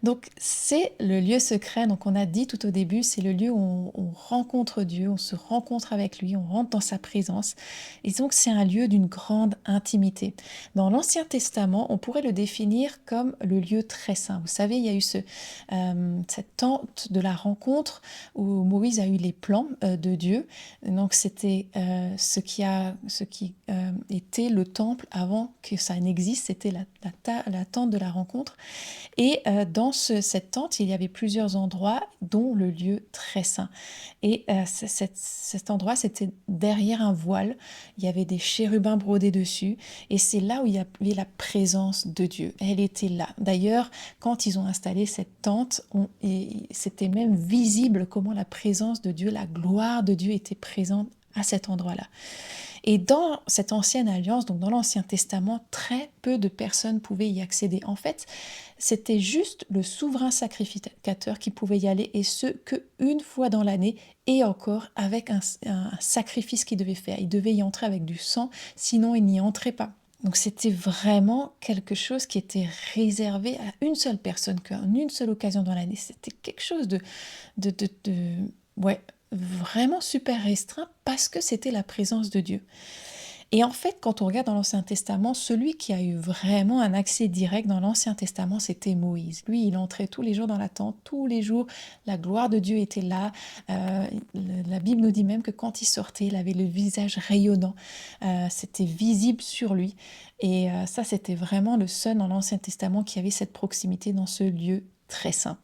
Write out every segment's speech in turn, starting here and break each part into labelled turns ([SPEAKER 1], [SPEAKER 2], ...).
[SPEAKER 1] Donc c'est le lieu secret, donc on a dit tout au début, c'est le lieu où on rencontre Dieu, on se rencontre avec lui, on rentre dans sa présence. Et donc c'est un lieu d'une grande intimité. Dans l'Ancien Testament, on pourrait le définir comme le lieu très saint. Vous savez, il y a eu cette tente de la rencontre où Moïse a eu les plans de Dieu. Donc c'était ce qui était le temple avant que ça n'existe, c'était la tente de la rencontre. Et dans cette tente, il y avait plusieurs endroits, dont le lieu très saint. Et cet endroit, c'était derrière un voile. Il y avait des chérubins brodés dessus. Et c'est là où il y avait la présence de Dieu. Elle était là. D'ailleurs, quand ils ont installé cette tente, c'était même visible comment la présence de Dieu, la gloire de Dieu était présente à cet endroit-là. Et dans cette ancienne alliance, donc dans l'Ancien Testament, très peu de personnes pouvaient y accéder. En fait, c'était juste le souverain sacrificateur qui pouvait y aller, et ce que une fois dans l'année, et encore avec un sacrifice qu'il devait faire. Il devait y entrer avec du sang, sinon il n'y entrait pas. Donc c'était vraiment quelque chose qui était réservé à une seule personne, qu'en une seule occasion dans l'année. C'était quelque chose de ouais, vraiment super restreint, parce que c'était la présence de Dieu. Et en fait, quand on regarde dans l'Ancien Testament, celui qui a eu vraiment un accès direct dans l'Ancien Testament, c'était Moïse. Lui, il entrait tous les jours dans la tente, tous les jours, la gloire de Dieu était là. La Bible nous dit même que quand il sortait, il avait le visage rayonnant. C'était visible sur lui. Et ça, c'était vraiment le seul dans l'Ancien Testament qui avait cette proximité dans ce lieu très saint.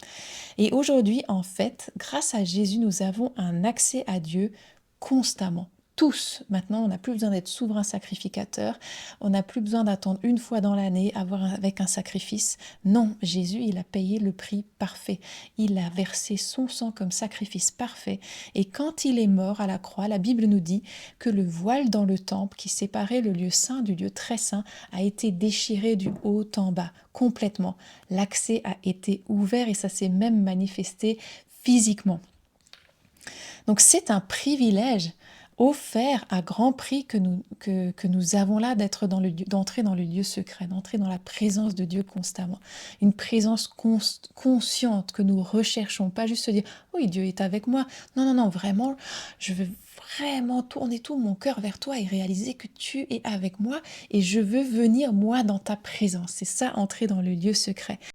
[SPEAKER 1] Et aujourd'hui, en fait, grâce à Jésus, nous avons un accès à Dieu constamment. Tous, maintenant, on n'a plus besoin d'être souverain sacrificateur, on n'a plus besoin d'attendre une fois dans l'année avec un sacrifice. Non, Jésus, il a payé le prix parfait. Il a versé son sang comme sacrifice parfait. Et quand il est mort à la croix, la Bible nous dit que le voile dans le temple qui séparait le lieu saint du lieu très saint a été déchiré du haut en bas, complètement. L'accès a été ouvert et ça s'est même manifesté physiquement. Donc c'est un privilège offert à grand prix que nous avons là, d'entrer dans le lieu secret, d'entrer dans la présence de Dieu constamment. Une présence consciente que nous recherchons, pas juste se dire oui, Dieu est avec moi. Non, non, non, vraiment, je veux vraiment tourner tout mon cœur vers toi et réaliser que tu es avec moi et je veux venir moi dans ta présence. C'est ça, entrer dans le lieu secret.